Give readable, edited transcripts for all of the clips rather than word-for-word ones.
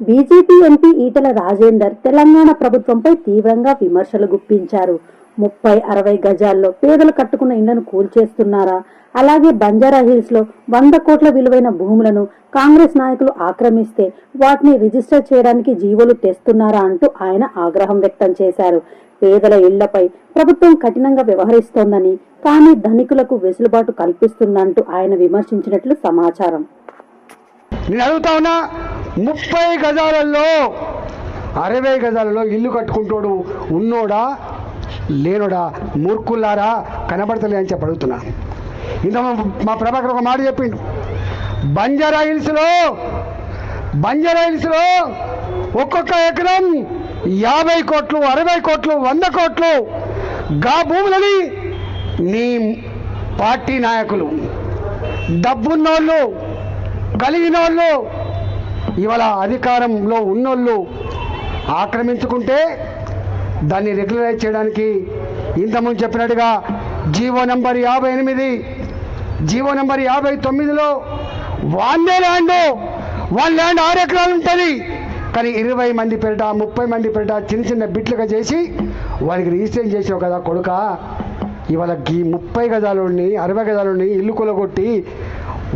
BJP MP Etela Rajender Telangana ప్రభుత్వంపై తీవ్రంగా విమర్శలు గుప్పించారు. 30-60 గజాల్లో పేదలు కట్టుకున్న ఇళ్లను కూల్చేస్తున్నారా? అలాగే బంజారా హిల్స్ లో 100 కోట్ల విలువైన భూములను కాంగ్రెస్ నాయకులు ఆక్రమిస్తే వాటిని రిజిస్టర్ చేయడానికి జీవోలు తెస్తున్నారా అంటూ ఆయన ఆగ్రహం వ్యక్తం చేశారు. పేదల ఇళ్లపై ప్రభుత్వం కఠినంగా వ్యవహరిస్తోందని, కానీ ధనికులకు వెసులుబాటు కల్పిస్తుందంటూ ఆయన విమర్శించినట్లు సమాచారం. నేను అడుగుతా ఉన్నా, 30 గజాలలో 60 గజాలలో ఇల్లు కట్టుకుంటోడు ఉన్నోడా లేనోడా? మూర్ఖుల్లారా, కనబడతలే అని చెప్పి అడుగుతున్నా. ఇంత మా ప్రభాకర్ ఒక మాట చెప్పిండు, బంజారా హిల్స్లో ఒక్కొక్క ఎకరం 50 కోట్లు, 60 కోట్లు, 100 కోట్లు గా భూములని నీ పార్టీ నాయకులు, డబ్బున్నోళ్ళు, కలిగినోళ్ళు, ఇవాళ అధికారంలో ఉన్నోళ్ళు ఆక్రమించుకుంటే దాన్ని రెగ్యులరైజ్ చేయడానికి ఇంతకుముందు చెప్పినట్టుగా జీవో నంబర్ 58, జీవో నంబర్ 59లో వన్ ల్యాండ్ 6 ఎకరాలు ఉంటుంది, కానీ 20 మంది పేరిట 30 మంది పేరిట చిన్న చిన్న బిట్లుగా చేసి వాళ్ళకి రిజిస్ట్రేషన్ చేసావు కదా కొడుక. ఇవాళ ఈ 30 గజాలని 60 గజాలని ఇల్లు కొలగొట్టి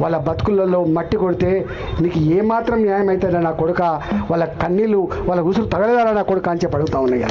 వాళ్ళ బతుకులలో మట్టి కొడితే నీకు ఏమాత్రం న్యాయం అవుతుందా నా కొడుక? వాళ్ళ కన్నీళ్ళు, వాళ్ళ ఉసురు తగలదారా నా కొడుక అని చెప్పి అడుగుతా ఉన్నాయి.